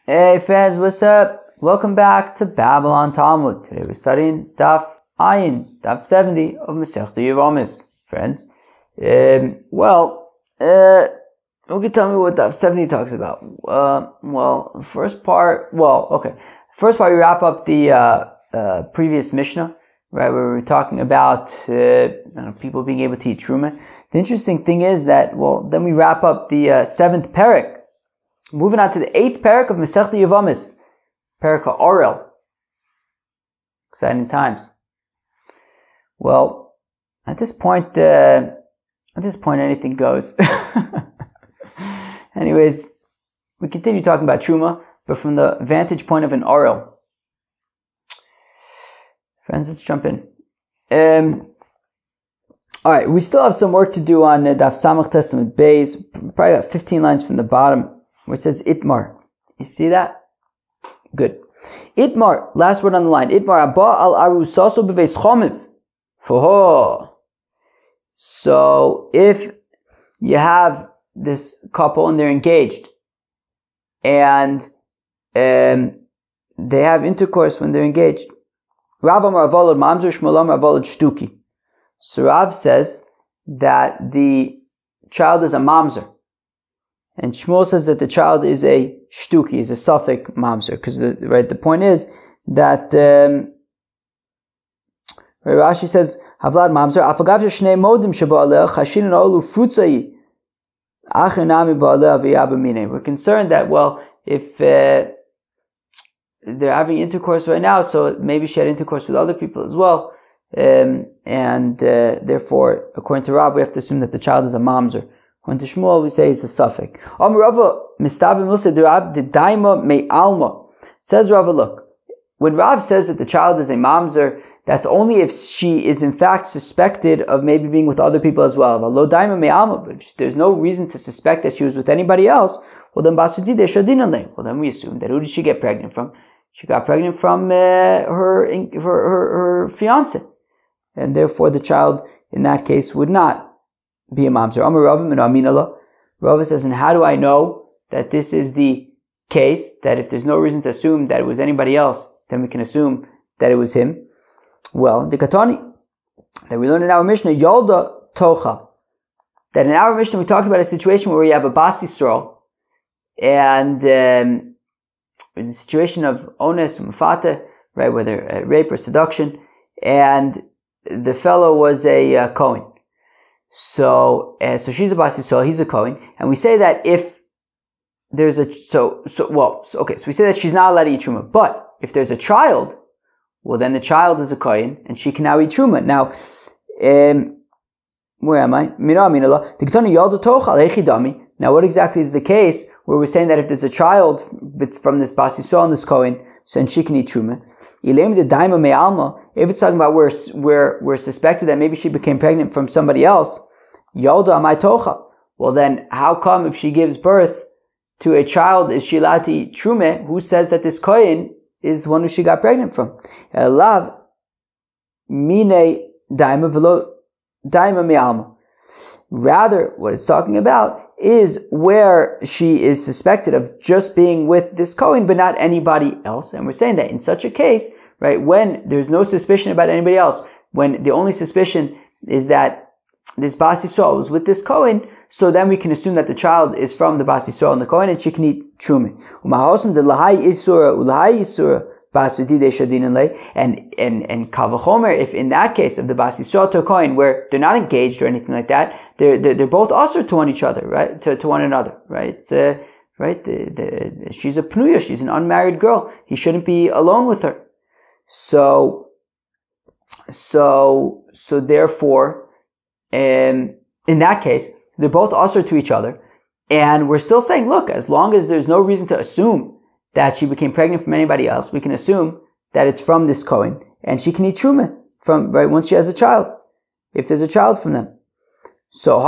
Hey fans, what's up? Welcome back to Babylon Talmud. Today we're studying Daf 70 of Masechta Yevamos. Friends, who can tell me what Daf 70 talks about? First part we wrap up the previous Mishnah, right, where we were talking about people being able to eat Truma. The interesting thing is that, then we wrap up the 7th parak. Moving on to the 8th parak of Masechta Yevamos, parak Orel. Exciting times. Well, at this point, anything goes. Anyways, we continue talking about Truma, but from the vantage point of an Orel. Friends, let's jump in. Alright, we still have some work to do on Daf Samach Testament Beis, probably about 15 lines from the bottom, where it says Itmar. You see that? Good. Itmar, last word on the line. Itmar, Abba al Arusaso beveis chomiv. So, if you have this couple and they're engaged, and they have intercourse when they're engaged, Rav Amar Avolod Mamzer, Shmuel Amar Avolod Shtuki. So Rav says that the child is a mamzer. And Shmuel says that the child is a shtuki, is a suffix mamzer. Because the point is that Rashi says, Havlad mamzer, afagav shnei modim sheba'aleh, chashin olu frutzai, achinami ba'aleh aviyabamine. We're concerned that, if they're having intercourse right now, so maybe she had intercourse with other people as well. Therefore, according to Rab, we have to assume that the child is a mamzer. When to Shmuel, we say it's a suffix. Says Rava, look, when Rav says that the child is a mamzer, that's only if she is in fact suspected of maybe being with other people as well. But if there's no reason to suspect that she was with anybody else, then we assume that who did she get pregnant from? She got pregnant from her fiance. And therefore the child, in that case, would not be a mamzer. Rava says, and how do I know that this is the case? That if there's no reason to assume that it was anybody else, then we can assume that it was him. Well, the Katani, that we learned in our Mishnah, Yolda Tocha, that in our Mishnah we talked about a situation where we have a Bas Yisrael, and there's a situation of ones umfata, right, whether rape or seduction, and the fellow was a Kohen. So she's a Bas Yisrael, he's a Kohen, and we say that if there's we say that she's not allowed to eat Truma, but if there's a child, well then the child is a Kohen, and she can now eat Truma. Now, where am I? Now what exactly is the case where we're saying that if there's a child from this Bas Yisrael and this Kohen, so then she can eat Truma? If it's talking about where we're suspected that maybe she became pregnant from somebody else, Yolda amai tocha. Well then, how come if she gives birth to a child, is she allowed to eat Truma? Who says that this Kohen is the one who she got pregnant from? Elav mine daima velo daima me'alma. Rather, what it's talking about is where she is suspected of just being with this Kohen, but not anybody else. And we're saying that in such a case, right, when there's no suspicion about anybody else, when the only suspicion is that this Bas Yisrael was with this Kohen, so then we can assume that the child is from the Bas Yisrael and the Kohen, and she can eat Truma. And Kavachomer, if in that case of the Bas Yisrael to a Kohen, where they're not engaged or anything like that, they're both also to one each other, right? To one another, right? She's a pnuya, she's an unmarried girl. He shouldn't be alone with her. So therefore, in that case, they're both also to each other. And we're still saying, look, as long as there's no reason to assume that she became pregnant from anybody else, we can assume that it's from this Kohen, and she can eat Truma from, right, once she has a child, if there's a child from them. So,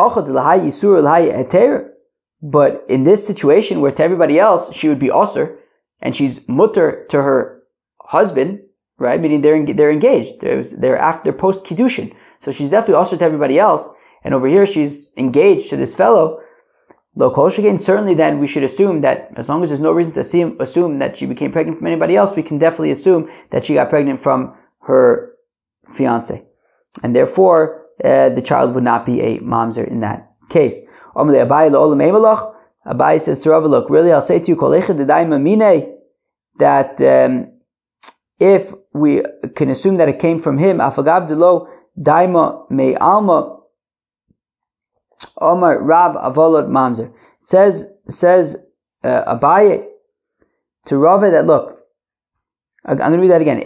but in this situation where to everybody else she would be osir, and she's mutter to her husband, right? Meaning they're engaged. They're after post kiddushin. So she's definitely osir to everybody else. And over here she's engaged to this fellow. Lo kol shekein, certainly then we should assume that as long as there's no reason to assume that she became pregnant from anybody else, we can definitely assume that she got pregnant from her fiance. And therefore, the child would not be a mamzer in that case. Abai says to Rav, look, really, I'll say to you, that if we can assume that it came from him, afagab daima me alma, Omar Rav Avolot Mamzer says Abaye to Rav that look, I'm going to read that again.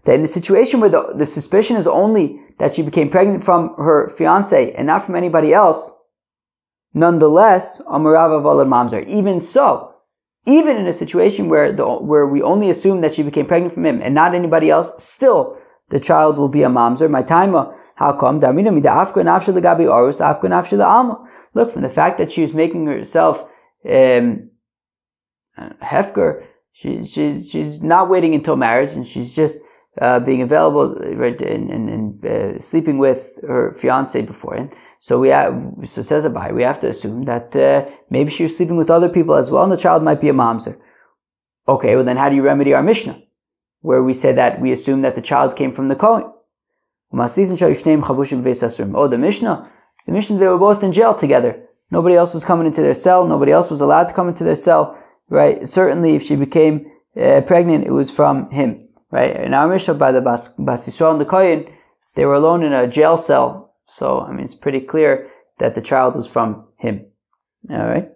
That in the situation where the suspicion is only that she became pregnant from her fiance and not from anybody else, nonetheless, Omar Rav Avolot Mamzer. Even so, even in a situation where we only assume that she became pregnant from him and not anybody else, still the child will be a mamzer. My time. How come? Look, from the fact that she was making herself hefker, she's not waiting until marriage, and she's just being available, right, and sleeping with her fiance beforehand. So says Abai, we have to assume that maybe she was sleeping with other people as well, and the child might be a mamzer. Okay, well then how do you remedy our Mishnah, where we say that we assume that the child came from the Kohen? Oh, the Mishnah, they were both in jail together. Nobody else was coming into their cell. Nobody else was allowed to come into their cell, right? Certainly, if she became pregnant, it was from him, right? In our Mishnah, by the Bas Yisrael and the Kohen, they were alone in a jail cell. So, I mean, it's pretty clear that the child was from him. All right?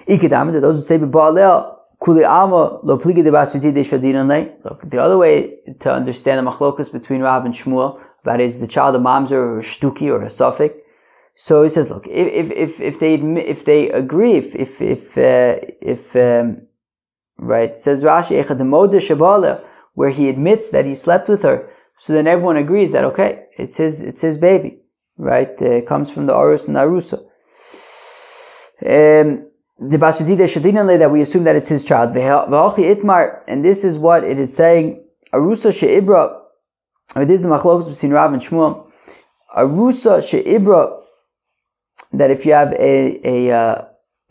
Those who say, look, the other way to understand the machlokas between Rav and Shmuel about is the child a mamzer or a shtuki or a suffix. So he says, look, if they agree, right, says Rashi, echad moda shabala, where he admits that he slept with her, so then everyone agrees that okay, it's his baby, right? It comes from the Arus and the Arusa. The Basudide Shadinale, that we assume that it's his child. And this is what it is saying. Arusa she'ibra. This is the machlokas between Rav and Shmuel. Arusa she'ibra. That if you have a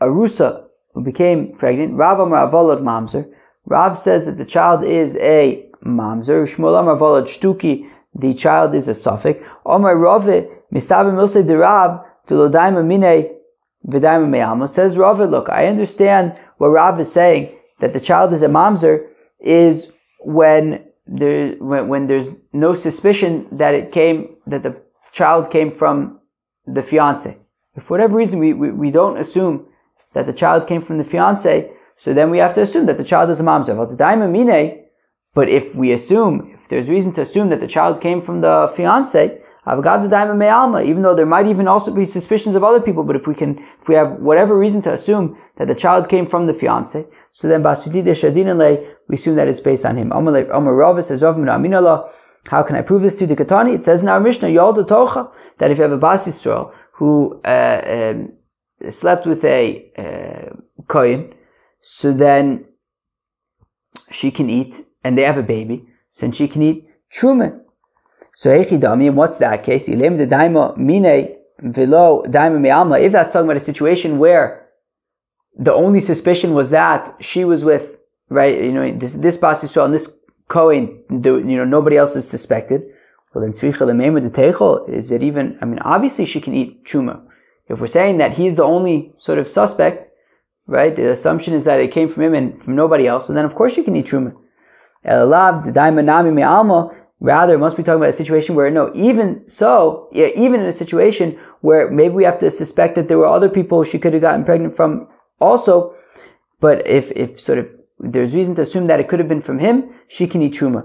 Arusa who became pregnant, Rav Amar Avolod Mamzer. Rav says that the child is a Mamzer. Shmuel Amar Avolod Shtuki. The child is a suffix. Omar Rave Mistavim Milse de Rav to Lodaima Mine. Says Rav, look, I understand what Rav is saying, that the child is a mamzer is when there's no suspicion that the child came from the fiance. If for whatever reason we don't assume that the child came from the fiance, so then we have to assume that the child is a mamzer. But if there's reason to assume that the child came from the fiance, even though there might even also be suspicions of other people, but if we have whatever reason to assume that the child came from the fiance, so then we assume that it's based on him. Amar Rav says, how can I prove this to the Katani? It says in our Mishnah, that if you have a Bas Yisrael who slept with a Kohen, so then she can eat, and they have a baby, so then she can eat Truma. So Echidami, what's that case? If that's talking about a situation where the only suspicion was that she was with, right, this Bas Yisrael and this Kohen, nobody else is suspected. Well, then is it even? I mean, obviously she can eat truma. If we're saying that he's the only sort of suspect, right? The assumption is that it came from him and from nobody else. Well, then of course she can eat truma. Rather, it must be talking about a situation where, even in a situation where maybe we have to suspect that there were other people she could have gotten pregnant from also, but if sort of there's reason to assume that it could have been from him, she can eat truma.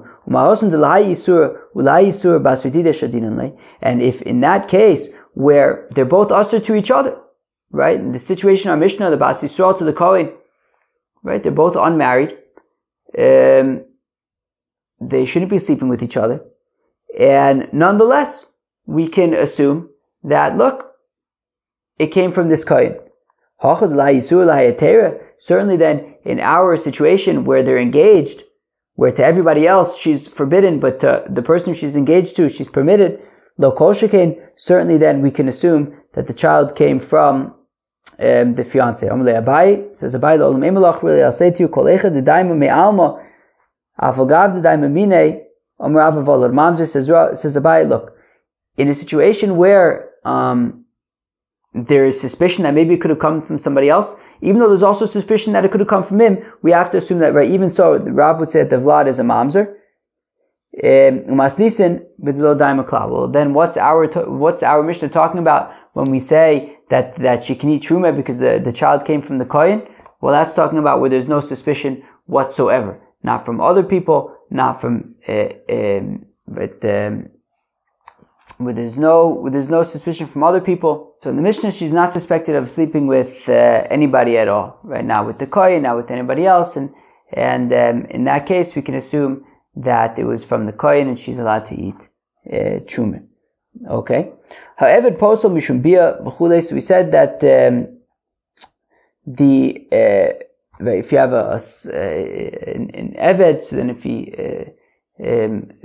And if in that case, where they're both usher to each other, right? In the situation of Mishnah, the Bas Yisrael to the Kohen, right? They're both unmarried. They shouldn't be sleeping with each other. And nonetheless, we can assume that, look, it came from this Kohen. Certainly then, in our situation where they're engaged, where to everybody else she's forbidden, but to the person she's engaged to, she's permitted, Lo kol shekain, certainly then we can assume that the child came from the fiance. Amalei Abai, says Abai, Lo olam emelach, really, I'll say to you, kol echad d'daima me'alma, afagav d'daima mine, Amar Avavolad. Mamzer says Abai, look, in a situation where there is suspicion that maybe it could have come from somebody else, even though there's also suspicion that it could have come from him, we have to assume that, right, even so, the Rav would say that the Vlad is a mamzer. Well, then what's our Mishnah talking about when we say that she can eat truma because the child came from the Kohen? Well, that's talking about where there's no suspicion whatsoever. Not from other people, not from, where there's no suspicion from other people. So in the Mishnah, she's not suspected of sleeping with anybody at all, right? Not with the Kohen, not with anybody else, and in that case, we can assume that it was from the Kohen, and she's allowed to eat truma. Okay. However, posel mishum bia b'chulei. So we said that if you have an eved, so then if he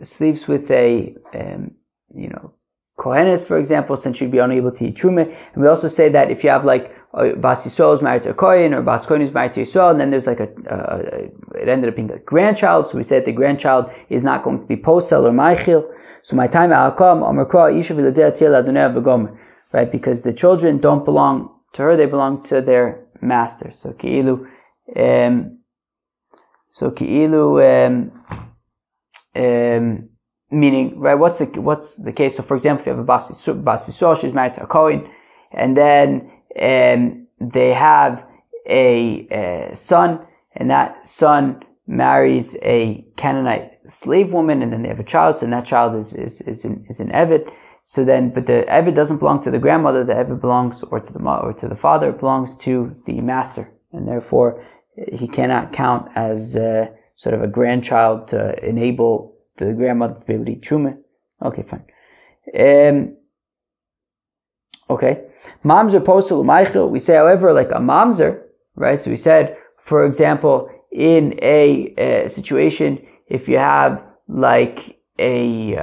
sleeps with a Kohenes, for example, since she'd be unable to eat truma. And we also say that if you have like Bas Yisrael is married to a Kohen, or Bas Kohen is married to Yisrael, and then there's like it ended up being a grandchild, so we say that the grandchild is not going to be posel or maichil. So my time alkam amarkra isha v'ladeh tir ladoneh v'gomer, right? Because the children don't belong to her; they belong to their master. So ki'ilu, meaning, right? What's the case? So, for example, if you have a Bas Yisrael, she's married to a Kohen, and then they have a son, and that son marries a Canaanite slave woman, and then they have a child, so that child is an Eved. So then, but the Eved doesn't belong to the grandmother, the Eved belongs, or to the mother, or to the father, it belongs to the master, and therefore he cannot count as sort of a grandchild to enable the grandmother to be able to eat truma. Okay, fine. Okay. Mamzer posel u'maichil. We say, however, like a mamzer, right? So we said, for example, in a situation, if you have like a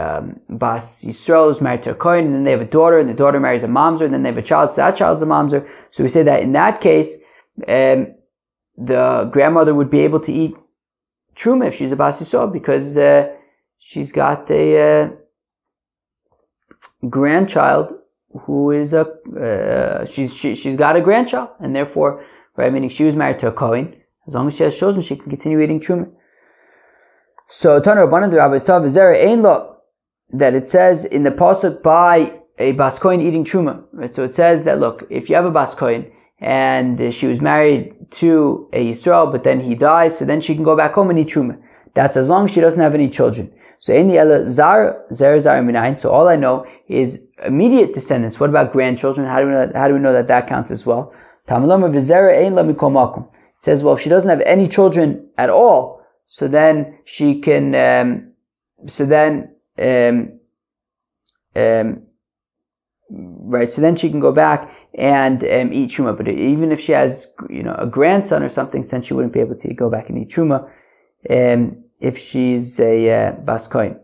Bas Yisrael who's married to a Kohen, and then they have a daughter, and the daughter marries a mamzer, and then they have a child, so that child's a mamzer. So we say that in that case, the grandmother would be able to eat truma if she's a Bas Yisrael, because she's got a grandchild who is she's got a grandchild, and therefore, right, meaning she was married to a Kohen. As long as she has children, she can continue eating truma. So Tana Rabbanan the rabbis tell V'zera ein lo, that it says in the pasuk by a Bas Kohen eating truma. Right? So it says that, look, if you have a Bas Kohen and she was married to a Yisrael, but then he dies, so then she can go back home and eat truma. That's as long as she doesn't have any children. So in the ela zar minayin. So all I know is immediate descendants. What about grandchildren? How do we know that counts as well? It says, well, if she doesn't have any children at all, so then she can right, so then she can go back and eat truma. But even if she has a grandson or something, then she wouldn't be able to go back and eat truma if she's a Bas Kohen.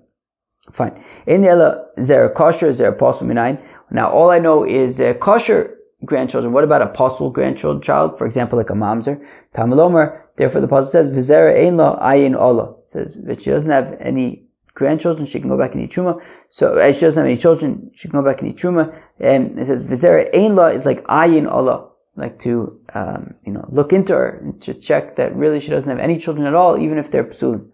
Fine. In the ela, is there a kosher? Is there a apostle minayin? Now, all I know is kosher grandchildren. What about a apostle grandchild? For example, like a mamzer. Tamalomer. Therefore, the apostle says, "V'zera ein lo ayin ola." Says that she doesn't have any grandchildren, she can go back and eat truma. So, she doesn't have any children, she can go back and eat truma. And it says, "V'zera ein lo" is like ayin ola, like to look into her and to check that really she doesn't have any children at all, even if they're psulim.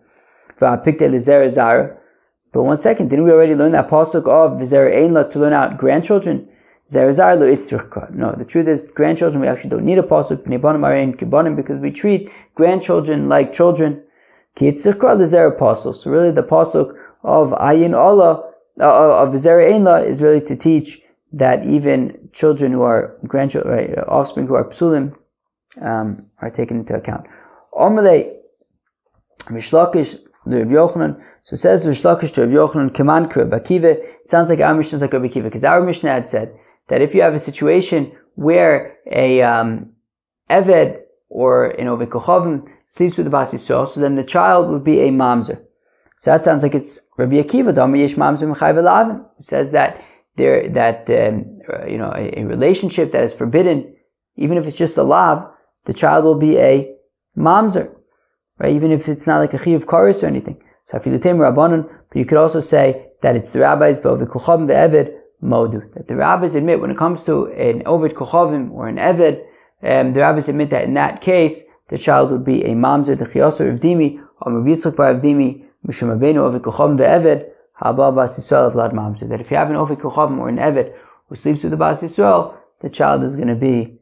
But one second, didn't we already learn that pasuk of V'zera ein lo to learn out grandchildren? No, the truth is, grandchildren, we actually don't need a pasuk, because we treat grandchildren like children. So really the pasuk of ayin Allah, of V'zera ein lo, is really to teach that even children who are grandchildren, right, offspring who are psulim, are taken into account. Omelei Rishlakish Rabbi Yochanan. So it says Rishlakish to Rabbi Yochanan Keman Rabbi Akiva. It sounds like our Mishnah is like Rabbi Akiva, because our Mishnah had said that if you have a situation where a Eved or Oved Kochavim sleeps with the Bas Yisrael, so then the child would be a mamzer. So that sounds like it's Rabbi Akiva. Who says that a relationship that is forbidden, even if it's just a lav, the child will be a mamzer, right? Even if it's not like a chiyuv karis or anything. So afilutem rabbanon, but you could also say that it's the rabbis, but the kuchavim ve'eved modu. That the rabbis admit when it comes to an oved kuchavim or an eved, the rabbis admit that in that case the child would be a mamzer. The chiyasor avdimi or Rabbi Yitzchak bar avdimi mishum abenu oved kuchavim ve'eved haba bas Yisrael of lad mamzer. That if you have an oved kuchavim or an eved who sleeps with the bas Yisrael, the child is going to be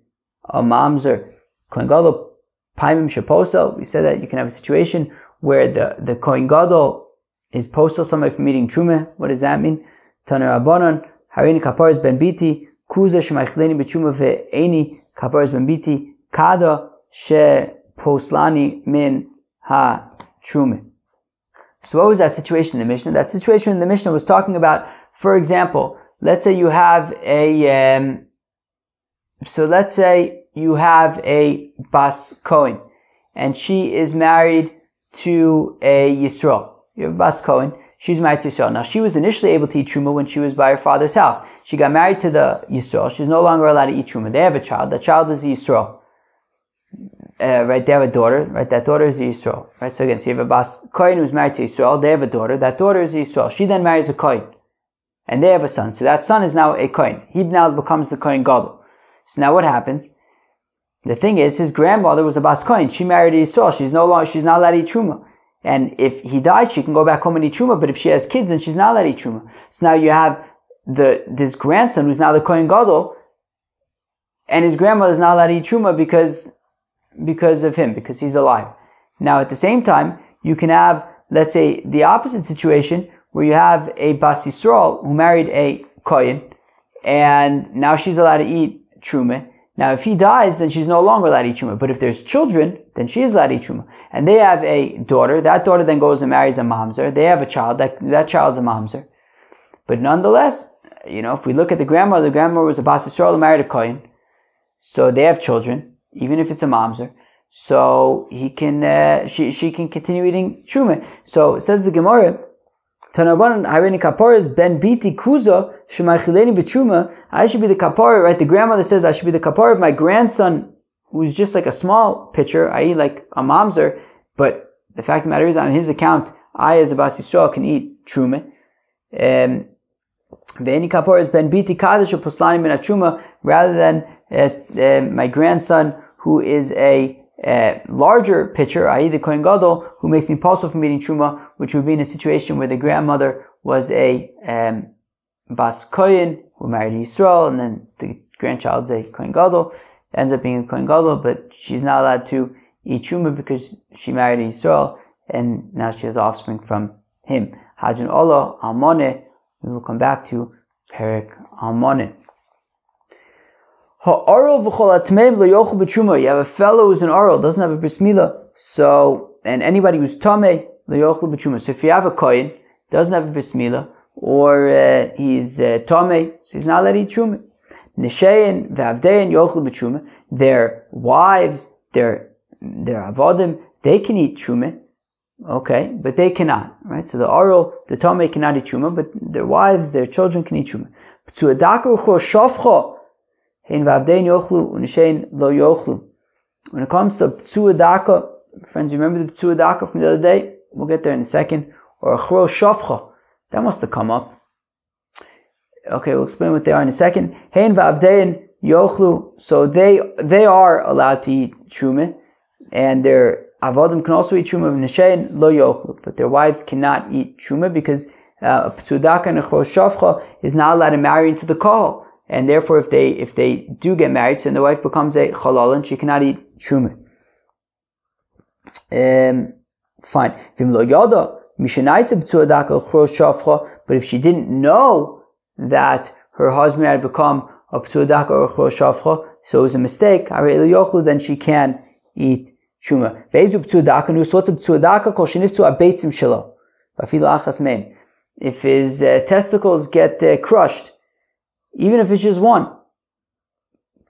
a mamzer. Kohen Gadol paimim sheposel. We said that you can have a situation where the Kohen Gadol is posel somebody from eating truma. What does that mean? Taner Rabbanon harini kaparas ben biti kuza shemaichleni b'truma ve'eni kaparas ben biti kada she poslani min ha truma. So what was that situation in the Mishnah? That situation in the Mishnah was talking about, for example, let's say you have a bas Kohen, and she is married to a Yisrael. You have a bas Kohen, she's married to Yisrael. Now she was initially able to eat truma when she was by her father's house. She got married to the Yisrael. She's no longer allowed to eat truma. They have a child. That child is Yisrael. Right, they have a daughter. Right, that daughter is Yisrael. Right, so again, so you have a bas Kohen who's married to Yisrael. They have a daughter. That daughter is Yisrael. She then marries a Kohen, and they have a son. So that son is now a Kohen. He now becomes the Kohen Gadol. So now what happens? The thing is, his grandmother was a bas Kohen. She married a Yisrael. She's not allowed to eat truma. And if he dies, she can go back home and eat truma. But if she has kids, then she's not allowed to eat truma. So now you have this grandson who's now the Kohen Gadol, and his grandmother's not allowed to eat truma because of him, because he's alive. Now at the same time, you can have, let's say, the opposite situation where you have a bas Yisrael who married a Kohen, and now she's allowed to eat truma. Now, if he dies, then she's no longer allowed to eat truma. But if there's children, then she is allowed to eat truma. And they have a daughter. That daughter then goes and marries a mamzer. They have a child. That child's a mamzer. But nonetheless, if we look at the grandmother was a bas Yisrael who married a Kohen. So they have children, even if it's a mamzer. So she can continue eating truma. So it says the Gemara, Tanabanan harini kaparas ben biti kuza shemachileni b'truma. I should be the kapara, right? The grandmother says I should be the kapara of my grandson, who's just like a small pitcher, i.e., like a mamzer. But the fact of the matter is, on his account, I, as a bas Yisrael, can eat truma. Ve'eni kaparas ben biti kadosh uposlani min truma, rather than my grandson, who is a larger pitcher, i.e. the Kohen Gadol, who makes me possible from eating truma, which would be in a situation where the grandmother was a bas Kohen who married Yisrael, and then the grandchild's a Kohen Gadol, ends up being a Kohen Gadol, but she's not allowed to eat truma because she married Yisrael, and now she has offspring from him. Hajin Ola Almone. We will come back to Perek Almone. You have a fellow who's an oral, doesn't have a bris milah, and anybody who's tameh lo yochlu b'truma. So if you have a kohen, doesn't have a bris milah, or he's tameh, so he's not allowed to eat truma. Nishayin v'avdein yochlu b'truma. Their wives, their avodim, they can eat truma, okay, but they cannot, right? So the oral, the tameh cannot eat truma, but their wives, their children can eat truma. When it comes to p'tsuadaka, friends, remember the p'tsuadaka from the other day? We'll get there in a second. Or a chro shafcha. That must have come up. Okay, we'll explain what they are in a second. Hein v'avdein yochlu. So they are allowed to eat truma, and their avodim can also eat truma. V'neshein lo yochlu. But their wives cannot eat truma because a p'tsuadaka and a chro shafcha is not allowed to marry into the kahal. And therefore, if they do get married, so then the wife becomes a halal and she cannot eat truma. Fine. But if she didn't know that her husband had become a p'tsuadaka or a chro shafcha, so it was a mistake, then she can eat truma. If his testicles get crushed, even if it's just one,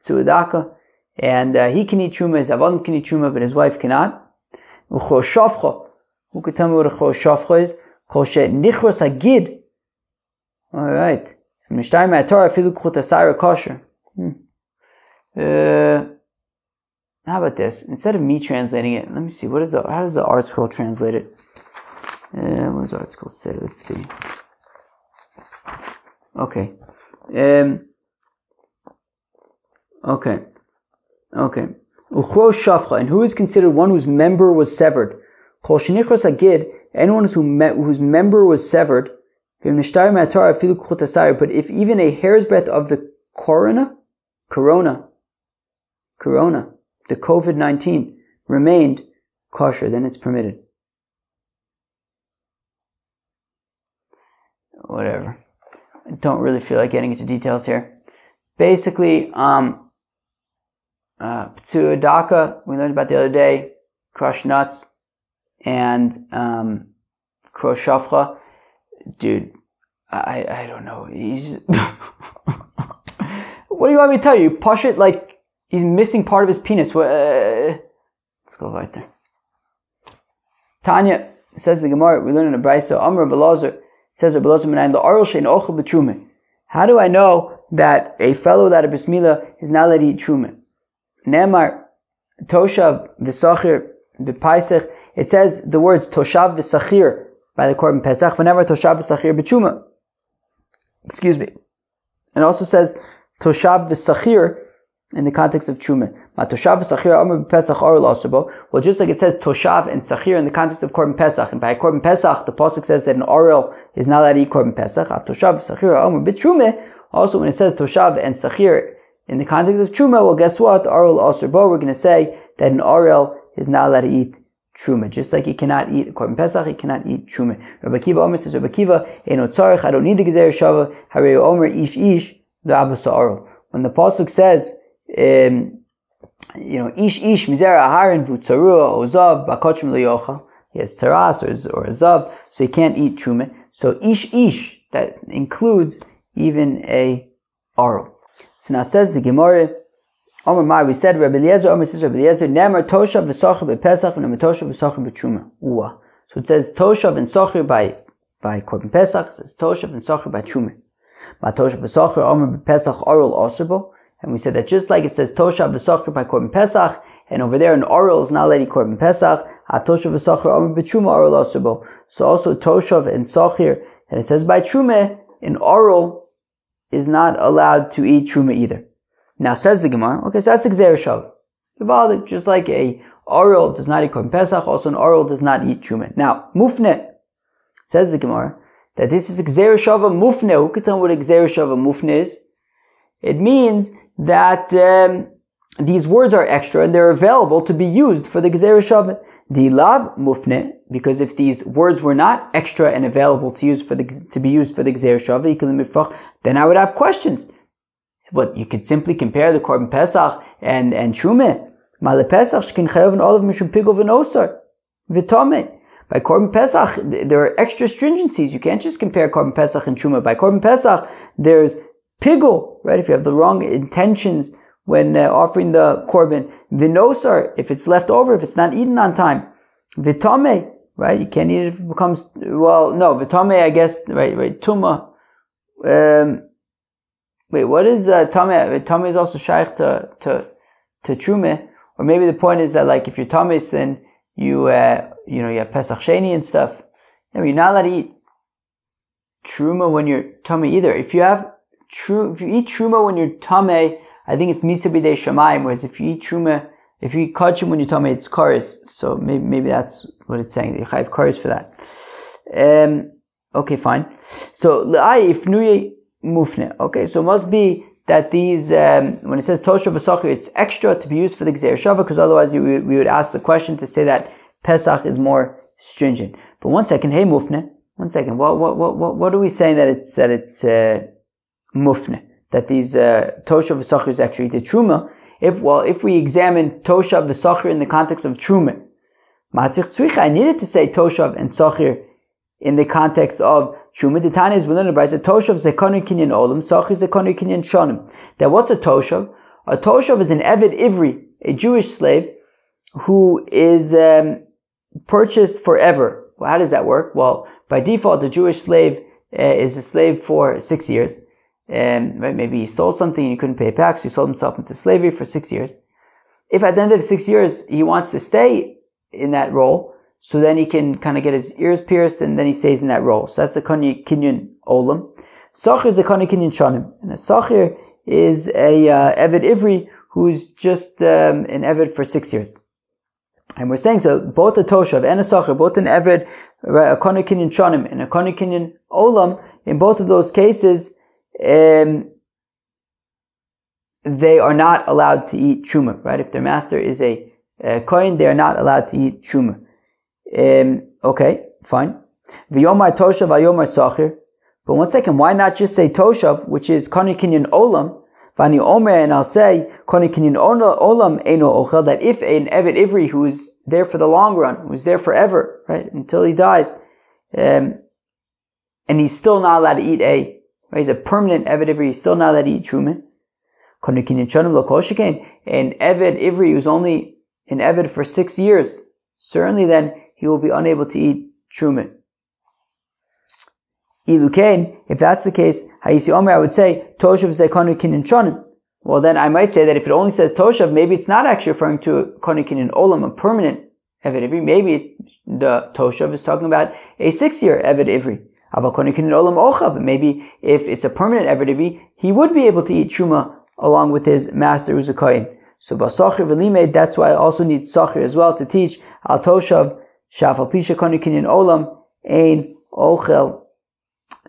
p'tsuadaka, and he can eat truma, his avodim can eat truma, but his wife cannot. Who could tell me what a chro shafcha is? Kol nichros hagid. All right. Mishtayim ha'Torah afilu k'chut asayra kosher. How about this? Instead of me translating it, let me see. How does the Art Scroll translate it? What does the Art Scroll say? Let's see. Okay. Okay. Uchro shafcha, and who is considered one whose member was severed? Kol shenichros hagid, anyone whose member was severed. But if even a hair's breadth of the corona, the COVID-19 remained kosher, then it's permitted. Whatever. I don't really feel like getting into details here. Basically, P'tzua Daka, we learned about the other day, crushed nuts, and Kro Shafcha. Dude, I don't know. He's what do you want me to tell you? Push it like he's missing part of his penis. Let's go right there. Tanya, says the Gemara, we learn in the Brayso, Amr Belazar, says Belazar Menayin La'arul Shein Ochel B'Trumah. How do I know that a fellow that a Bris Milah is not allowed to eat Trumah? Ne'emar, Toshav V'Sachir B'Paisach, it says the words Toshav V'Sachir by the Korban Pesach, whenever Toshav V'Sachir B'Trumah. Excuse me. It also says Toshav V'Sachir in the context of Trumah. Toshav V'Sachir Amr B'Pesach Arul Asabo. Well, just like it says Toshav and Sachir in the context of Korban Pesach, and by Korban Pesach, the Pasuk says that an Arul is not allowed to eat Korban Pesach. Af Toshav V'Sachir Amr B'Trumah, also when it says Toshav and Sachir in the context of Trumah, well, guess what? Arul Asabo, we're going to say that an Arul is not allowed to eat Truma. Just like he cannot eat Korban Pesach, he cannot eat Truma. Rabbi Kiva Omer says, Rabbi Kiva, Eino Tzarech, I don't need the Gezer Shava, Harei Omer Ish the Abbas Arul. When the Pasuk says, Ish Mizera Aharon Vutzarua Ozav Bakochim Leyocha, he has Taras or a Zav, so he can't eat Truma. So Ish, that includes even a Arul. So now says the Gemara, Omer Mar, we said Rabbi Eliezer, Omer says Rabbi Eliezer, Nemer Toshav v'Sachir b'Pesach and Nemer Toshav v'Sachir b'Truma. So it says Toshav and Sachir by Korban Pesach, it says Toshav and Sachir by Truma. Ma Toshav v'Sachir Omer b'Pesach Arul Asabo, and we said that just like it says Toshav v'Sachir by Korban Pesach, and over there an Arul is not letting Korban Pesach, Ha Toshav v'Sachir Omer b'Truma Arul Asabo. So also Toshav and Sachir, and it says by Truma, an Arul is not allowed to eat Truma either. Now says the Gemara, okay, so that's the Gzeir Shav. Just like a Arul does not eat Korban Pesach, also an Arul does not eat Truma. Now, Mufne, says the Gemara, that this is a Gzeir Shava Mufne. Who can tell me what a Gzeir Shava Mufne is? It means that these words are extra and they're available to be used for the Gzeir Shava. The Lav Mufne, because if these words were not extra and available to be used for the Gzeir Shava, then I would have questions. But you could simply compare the Korban Pesach and Trumah. Male Pesach shkin chayav and olive mishum pigol v'nosar v'tomei. By Korban Pesach, there are extra stringencies. You can't just compare Korban Pesach and Trumah. By Korban Pesach, there's pigol, right? If you have the wrong intentions when offering the Korban, v'nosar, if it's left over, if it's not eaten on time, v'tomei, right? You can't eat it if it becomes, v'tomei, I guess, right, tuma. Wait, what is tameh? Tameh is also shaykh to Trumah, or maybe the point is that like if you're tameh, then you have Pesach Sheni and stuff. You're not allowed to eat Trumah when you're tameh either. If you eat Trumah when you're tameh, I think it's misa b'dei shamayim. Whereas if you eat kachim when you're tameh, it's kares. So maybe that's what it's saying. You have kares for that. Okay, fine. So if nuye Mufne. Okay, so it must be that these, when it says Toshav v'Sachir, it's extra to be used for the Gzeir Shava, because otherwise we would ask the question to say that Pesach is more stringent. But one second, hey Mufne, one second, what are we saying that it's Mufne? That these Toshav v'Sachir is actually the Truma. If we examine Toshav v'Sachir in the context of Truma, I needed to say Toshav and Sachir in the context of Truma. The Tanya is we learn about Toshav zekonu kinyan olam, Sachir zekonu kinyan shonim. That what's a Toshav? A Toshav is an Eved Ivri, a Jewish slave who is purchased forever. Well, how does that work? Well, By default, the Jewish slave is a slave for 6 years. Right? Maybe he stole something and he couldn't pay back, so he sold himself into slavery for 6 years. If at the end of 6 years he wants to stay in that role, so then he can kind of get his ears pierced and then he stays in that role. So that's a kinyan olam. Sachir is a kinyan shanim. And a sachir is a Eved Ivri who's just an Eved for 6 years. And we're saying, so both a Toshav and a Sachir, both an Eved, a kinyan shanim and a kinyan olam, in both of those cases, they are not allowed to eat truma, right? If their master is a kohen, they are not allowed to eat truma. Okay, fine. V'yomar toshav, v'yomar sachir. But one second, why not just say toshav, which is koni kinyan olam? V'ani omer, and I'll say koni kinyan olam eno ochel. That if an Eved Ivri who's there for the long run, who's there forever, right, until he dies, and he's still not allowed to eat right, he's a permanent Eved Ivri, he's still not allowed to eat truma. An Eved Ivri who's only an Eved for 6 years, certainly then he will be unable to eat truma. Ilukain, if that's the case, Hayisi Omer, I would say Toshav Zekonu Kinyan Shonim. Well, then I might say that if it only says Toshav, maybe it's not actually referring to a Konu Kinyan Olam, a permanent Eved Ivri. Maybe the Toshav is talking about a 6-year Eved Ivri. Aval Konu Kinyan Olam Ocha, but maybe if it's a permanent Eved Ivri, he would be able to eat truma along with his master who's a kohen. So Basachir v'limed, that's why I also need Sachir as well to teach Al Toshav Shafal Pisha Konu Kinyan Olam Ein Ochel,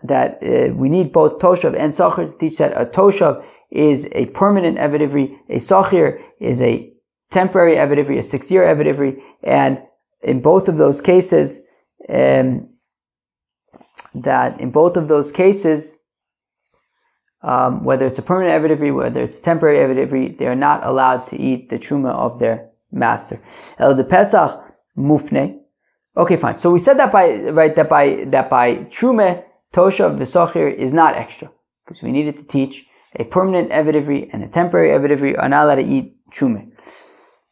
that we need both Toshav and Sachir to teach that a Toshav is a permanent Eved Ivri, a Sachir is a temporary Eved Ivri, a 6-year Eved Ivri, and in both of those cases, whether it's a permanent Eved Ivri, whether it's a temporary Eved Ivri, they are not allowed to eat the truma of their master. El de Pesach mufne. Okay, fine. So we said that by truma, Toshav v'Sachir is not extra, because we needed to teach a permanent Eved Ivri and a temporary Eved Ivri are not allowed to eat truma.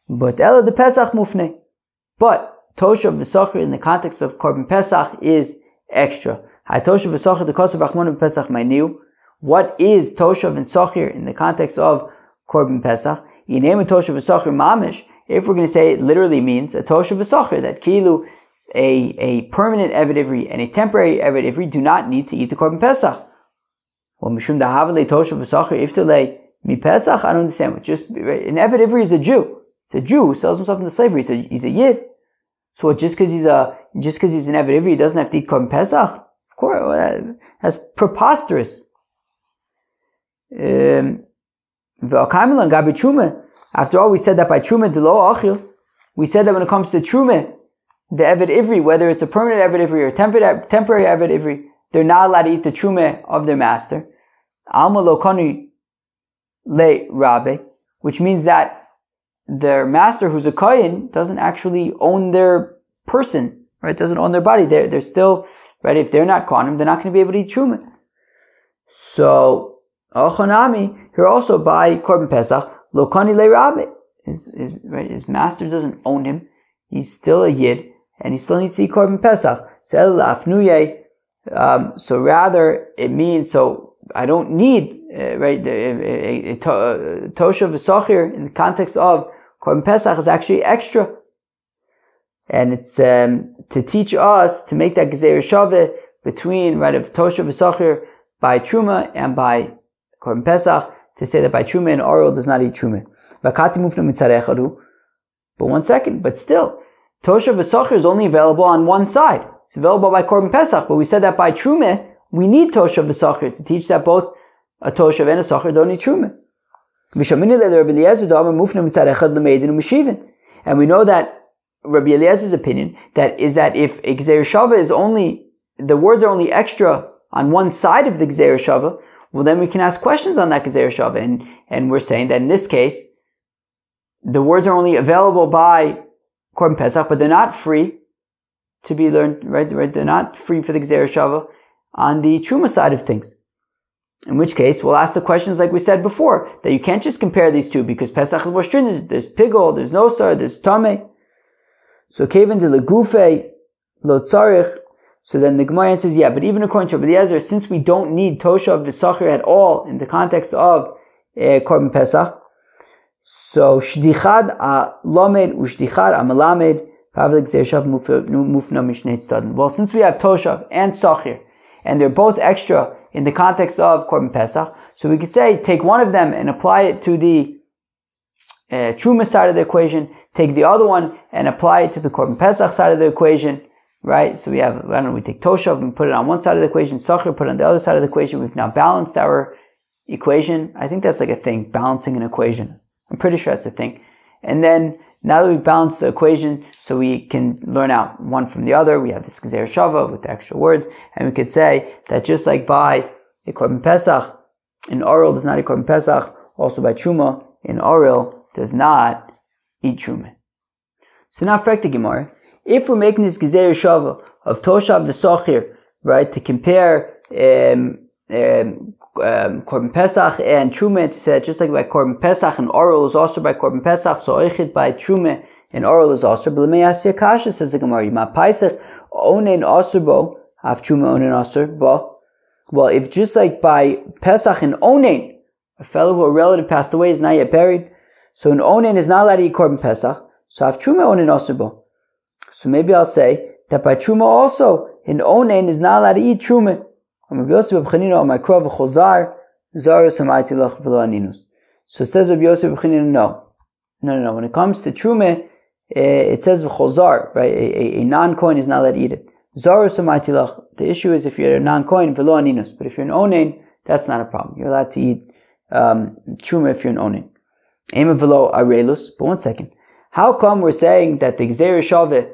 But El de Pesach mufne. But Toshav v'Sachir in the context of Korban Pesach is extra. Hay Toshav v'Sachir the Kosav Achmonu Pesach Ma'niu. What is Toshav and Sachir in the context of Korban Pesach? Yinemu Toshav v'Sachir mamish. If we're going to say it literally means a Toshav v'Sachir, that kilu, a permanent Eved Ivri and a temporary Eved Ivri do not need to eat the Korban Pesach. Well, mishum dahavale Toshav v'Sachir iftale mi Pesach. I don't understand. Just an Eved Ivri is a Jew. It's a Jew who sells himself into slavery. He's a Yid. So just because he's an Eved Ivri, he doesn't have to eat Korban Pesach? Of course, that's preposterous. After all, we said that by truma delo achil. We said that when it comes to truma, the Eved Ivri, whether it's a permanent Eved Ivri or a temporary Eved Ivri, they're not allowed to eat the truma of their master. Alma lo kanu le rabbe, which means that their master, who's a kohen, doesn't actually own their person, right? Doesn't own their body. They're still, right? If they're not kohanim, they're not going to be able to eat truma. So Ochonami, here also by Korban Pesach, lo kani le rabbe. His master doesn't own him. He's still a Yid, and he still needs to eat Korban Pesach. So rather, it means, so I don't need, right, a Toshav v'Sachir in the context of Korban Pesach is actually extra. And it's to teach us, to make that Gezeir Shaveh between, right, of Toshav v'Sachir by Truma and by Korban Pesach, to say that by Truma and Orel does not eat Truma. But one second, but still, Toshav v'Sachir is only available on one side. It's available by Korban Pesach, but we said that by Truma, we need Toshav v'Sachir to teach that both a Toshav and a Sachir don't need Truma. And we know that Rabbi Eliezer's opinion is that if a Gezeir Shaveh is only, the words are only extra on one side of the Gezeir Shaveh, well then we can ask questions on that Gezeir Shaveh, and we're saying that in this case, the words are only available by Korban Pesach, but they're not free to be learned, right? They're not free for the Gezeir Shaveh on the Truma side of things. In which case, we'll ask the questions like we said before, that you can't just compare these two, because Pesach is more stringent. There's Pigol, there's Nosar, there's Tameh. So, Kevin de Legufe, Lo Tzarich, So then the Gemara answers, yeah, but even according to Rabbi Eliezer, since we don't need Toshav V'Sachir at all in the context of Korban Pesach, so Shdichad Lamed Ushdichad Amalamed Pavlik Zershav Mufna Mishnei Tzadin. Well, since we have Toshav and Sachir, and they're both extra in the context of Korban Pesach, so we could say, take one of them and apply it to the Truma side of the equation, take the other one and apply it to the Korban Pesach side of the equation, right? So we have, I don't know, we take Toshav and put it on one side of the equation, Sachir put it on the other side of the equation. We've now balanced our equation. I think that's like a thing, balancing an equation. I'm pretty sure that's a thing. And then, now that we've balanced the equation, so we can learn out one from the other, we have this Gezer Shava with the extra words, and we could say that just like by a Korban Pesach, an Orel does not eat Korban Pesach, also by Truma, an Orel does not eat Truma. So now, Frek the Gemara, if we're making this Gezer Shava of Toshav V'Sachir, right, to compare Korban Pesach and Truma, to say that just like by Korban Pesach and Orel is also by Korban Pesach, so Oichid by Truma and Orel is also. But Lemei Asya Kasha, says the Gemara, Yima Paisach Onein Asur Bo, Av Truma Onein Asur Bo. Well, if just like by Pesach and Onein, a fellow who a relative passed away is not yet buried, so an Onein is not allowed to eat Korban Pesach, so Av Truma Onein Asur Bo. So maybe I'll say that by Truma also, an Onein is not allowed to eat Truma. So says Rabbi Yosef B'Chanina, no. When it comes to Truma, it says v'chozar, right? A non-coin is not allowed to eat it. The issue is if you're a non-coin, v'lo aninus. But if you're an onein, that's not a problem. You're allowed to eat Truma if you're an onein. Ema v'lo arelus. But one second. How come we're saying that the Gzeir Shaveh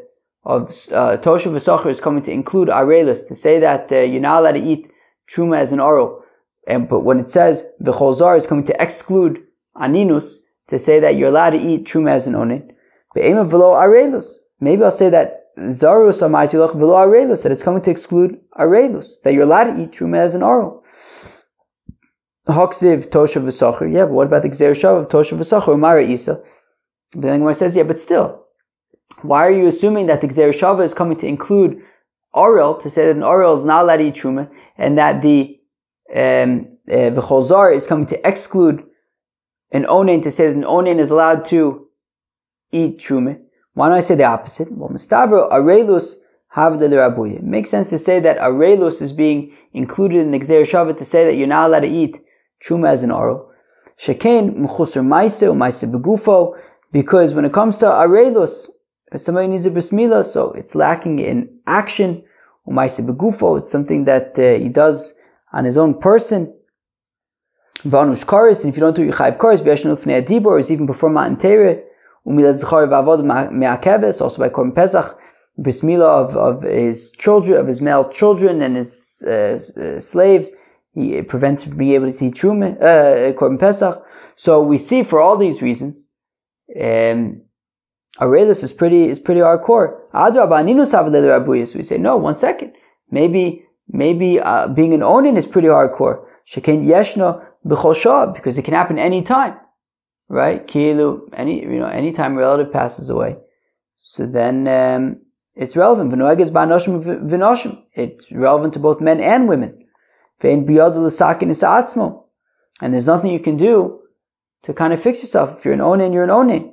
of Toshav V'Sachir is coming to include Arelus, to say that you're not allowed to eat Truma as an Orel, but when it says V'Cholzar is coming to exclude Aninus, to say that you're allowed to eat Truma as an Onin. Be'ema V'lo Arelus. Maybe I'll say that Zarus Amaytilach V'lo Arelus, that it's coming to exclude Arelus, that you're allowed to eat Truma as an Orel. Hoksiv Toshav V'Sachir. Yeah, but what about the Gzeir Shaveh of Toshav V'Sachir? Mara Isa. But then Gemara says, yeah, but still, why are you assuming that the Gzeir Shaveh is coming to include Orel, to say that an Orel is not allowed to eat Truma, and that the Cholzar is coming to exclude an Onein, to say that an Onein is allowed to eat Truma? Why don't I say the opposite? Well, Mistavro Arelus Havle L'Rabuya. It makes sense to say that Arelus is being included in the Gzeir Shaveh, to say that you're not allowed to eat Truma as an Orel. Shekain M'chusar Maise or Maise Begufo, because when it comes to Arelus, if somebody needs a bris milah, so it's lacking in action. Umaisa begufo, it's something that he does on his own person. Vanush karis, and if you don't do yichayv karis, v'yashnu l'fnei adibor, is even before Matan Torah. Umila zachar v'avod me'akeves, also by Korban Pesach, bris milah of his children, of his male children and his slaves. He prevents from being able to eat Truma, Korban Pesach. So we see for all these reasons, Arelus is pretty hardcore. We say, no, one second. Maybe being an onin is pretty hardcore. Shekain yeshno b'chol shah, because it can happen any time, right? Kilu, any time a relative passes away. So then it's relevant. It's relevant to both men and women. And there's nothing you can do to kind of fix yourself. If you're an onin, you're an onin.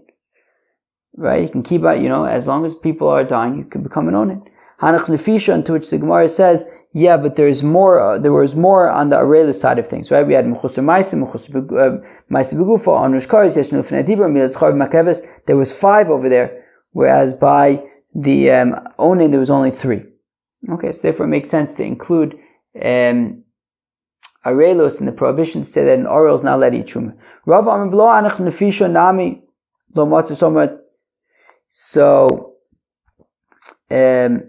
Right? You can keep out, as long as people are dying, you can become an onin. Hanach nefisha, to which the Gemara says, yeah, but there was more on the Arelus side of things, right? We had Mechusar Maise, Mechusar Maise Begufo, Anush Karis, Yeshnu L'fnei Adibor, Milas Chav Makeves. There was 5 over there, whereas by the onin there was only 3. Okay, so therefore it makes sense to include Arelus in the prohibition, to say that an Orel is not allowed to eat Truma. Rav Amar B'lo Hanach nefisha nami lo matzah somat. So, it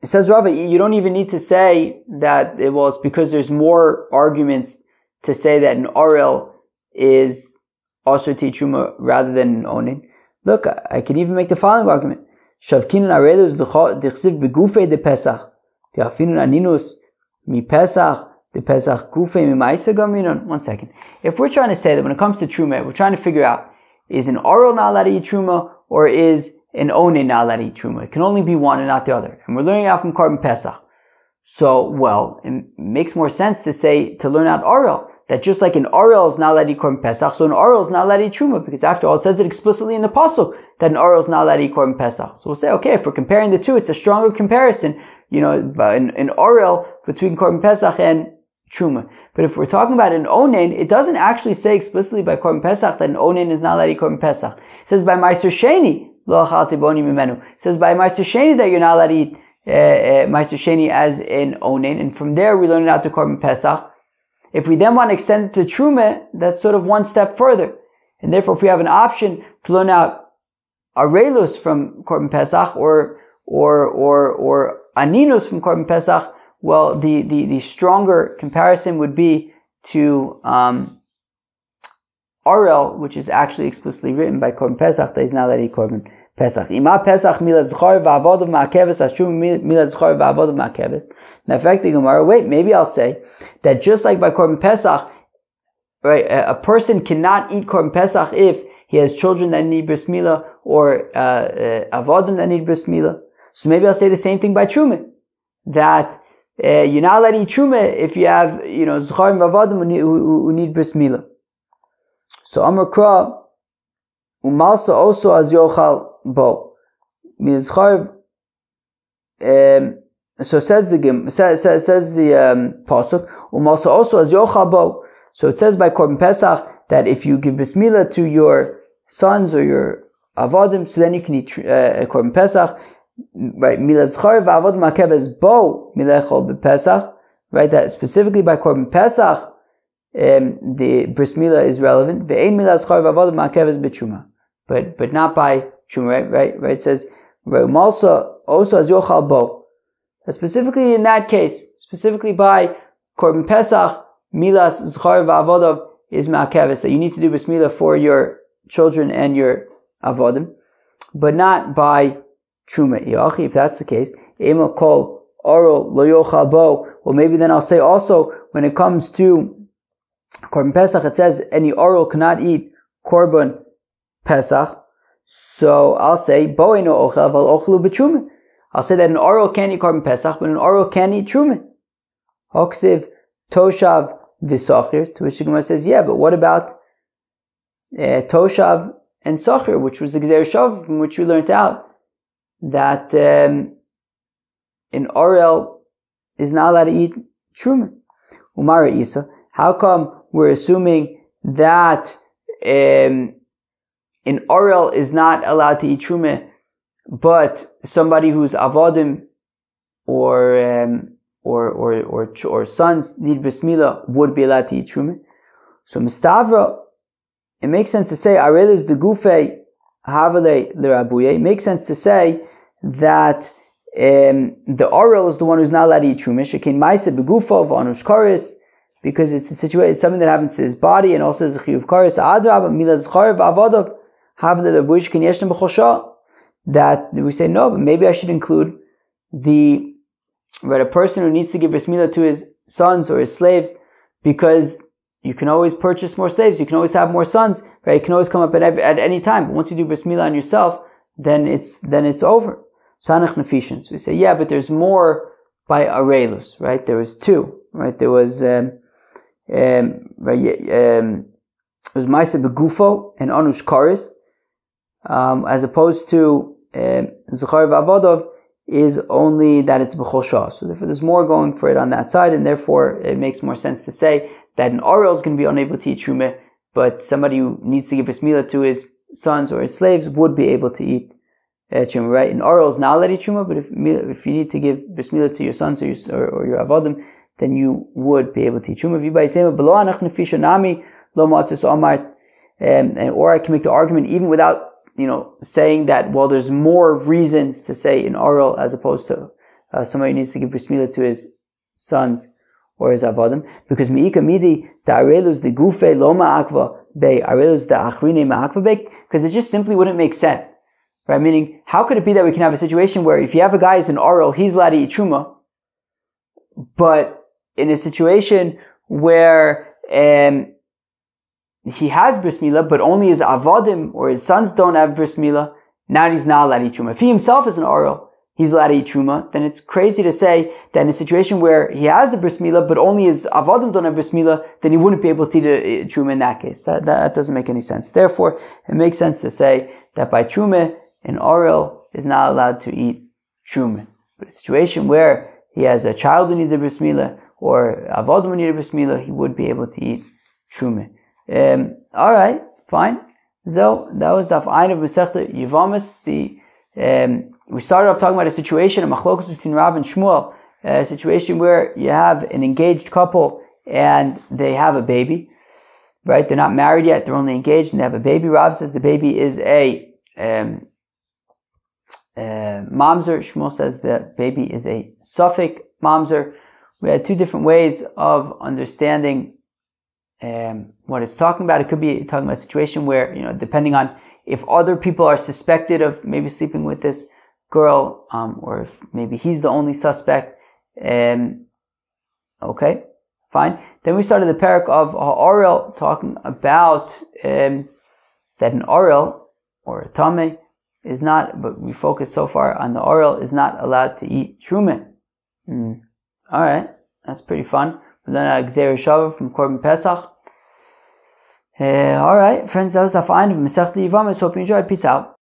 says, Rava, you don't even need to say that, it's because there's more arguments to say that an Orel is also Truma rather than an Onin. Look, I can even make the following argument. Shavkinun Arelus d'chsiv begufei de Pesach. V'afinun aninus mi Pesach de Pesach gufei mi ma'isa gaminon. One second. If we're trying to say that when it comes to Truma, we're trying to figure out, is an Orel not allowed to eat Truma, or is an onin not allowed to eat Truma? It can only be one and not the other. And we're learning out from Korban Pesach. So, well, it makes more sense to learn out Orel. That just like an Orel is not allowed to eat Korban Pesach, so an Orel is not allowed to eat Truma, because after all, it says it explicitly in the Pasuk that an Orel is not allowed to eat Korban Pesach. So we'll say, okay, if we're comparing the two, it's a stronger comparison, an Orel between Korban Pesach and Truma. But if we're talking about an Onen, it doesn't actually say explicitly by Korban Pesach that an Onen is not allowed to eat Korban Pesach. It says by Meister Sheni, Lo achalti boni mimenu. It says by Meister Sheni that you're not allowed to eat Meister Sheni as an Onen, and from there we learn it out to Korban Pesach. If we then want to extend it to Truma, that's sort of one step further. And therefore, if we have an option to learn out Arelus from Korban Pesach or Aninus from Korban Pesach, well, the stronger comparison would be to Arel, which is actually explicitly written by Korban Pesach, that is not allowed to eat Korban Pesach. Ima Pesach mila zchor v'avodav ma'akeves ashum mila zchor v'avodav ma'akeves. Now, in fact, the Gemara, wait, maybe I'll say that just like by Korban Pesach, right, a person cannot eat Korban Pesach if he has children that need bris milah or avodim that need bris milah. So maybe I'll say the same thing by Truma, that you're not allowed to eat Truma if you have, zchor v'avodim who need bris milah. So Amar Kra umalsa also as yochal bo mizchar. So says the pasuk umalsa also as yochal bo. So it says by Korban Pesach that if you give bris milah to your sons or your avodim, so then you can eat Korban Pesach. Right, milah zchar v'avodim ma'akeves bo milechol b'Pesach. Right, that specifically by Korban Pesach. The bris milah is relevant. Ve'ein milah zchar v'avodim ma'akeves b'Truma, but not by Truma. Right. It says also as yochal bo. Specifically in that case, specifically by Korban Pesach, milas zchar v'avodim is ma'akeves, that you need to do bris milah for your children and your avodim, but not by Truma. If that's the case, ema kol oral lo yochal bo. Well, maybe then I'll say also when it comes to Korban Pesach, it says any oral cannot eat Korban Pesach. So I'll say boino ochel val ochlu b'Truma. I'll say that an oral can eat Korban Pesach, but an oral can eat Truma. Hoksiv toshav v'sochir. To which the Gemara says, yeah, but what about toshav and sochir, which was the Gzeir Shav, from which we learned out that an oral is not allowed to eat Truma. Umara Isa. How come we're assuming that an Orel is not allowed to eat Truma, but somebody who's avodim or sons need bris milah would be allowed to eat Truma? So Mistavra, it makes sense to say Arel is the Gufei Havale Lerabuye. It makes sense to say that the Orel is the one who's not allowed to eat Truma. Shekin Maisa Begufo V'Anush Koris, because it's a situation, it's something that happens to his body, and also is a chiyuv kares adrab milas zchar v'avodav havle lebush ken yeshtem b'chosha. That we say no, but maybe I should include a person who needs to give bris milah to his sons or his slaves, because you can always purchase more slaves, you can always have more sons, right? It can always come up at any time. But once you do bris milah on yourself, then it's over. Sanach nefishin. So we say yeah, but there's more by Arelus, right? There was two, right? There was it was Maisa Begufo and Anush Karis, as opposed to Zechar V'Avodov is only that it's B'chol Shah. So therefore there's more going for it on that side, and therefore it makes more sense to say that an Orel is going to be unable to eat Truma, but somebody who needs to give bris milah to his sons or his slaves would be able to eat Truma, right? An Orel is not allowed to eat Truma, but if you need to give bris milah to your sons or your Avodim, then you would be able to eat Truma. Or I can make the argument even without, saying that, well, there's more reasons to say an oral as opposed to somebody who needs to give bris milah to his sons or his avodim, because mi'ika midi the arelus the gufe lo ma'akva be arelus the achrine ma'akva be, because it just simply wouldn't make sense, right? Meaning, how could it be that we can have a situation where if you have a guy who's an oral, he's allowed to eat Truma, but in a situation where he has bris milah, but only his avodim or his sons don't have bris milah, now he's not allowed to eat Truma. If he himself is an oral, he's allowed to eat truma, then it's crazy to say that in a situation where he has a bris milah, but only his avodim don't have bris milah, then he wouldn't be able to eat truma in that case. That doesn't make any sense. Therefore, it makes sense to say that by truma, an orel is not allowed to eat truma. But a situation where he has a child who needs a bris milah, or avodim who need a bris milah, he would be able to eat truma. Alright, fine. So, that was daf ein of Masechta Yevamos. We started off talking about a situation, a machlokus between Rav and Shmuel, a situation where you have an engaged couple and they have a baby, right? They're not married yet, they're only engaged and they have a baby. Rav says the baby is a mamzer. Shmuel says the baby is a suffix mamzer. We had two different ways of understanding what it's talking about. It could be talking about a situation where, depending on if other people are suspected of maybe sleeping with this girl, or if maybe he's the only suspect. Okay, fine. Then we started the parak of Ha'orel, talking about that an Orel, or a Tameh, is not, but we focus so far on the Orel, is not allowed to eat Truma. Alright, that's pretty fun. We learned Gzeir Shavah from Korban Pesach. Alright, friends, that was the fine of Masechta Yevamos. Hope you enjoyed. Peace out.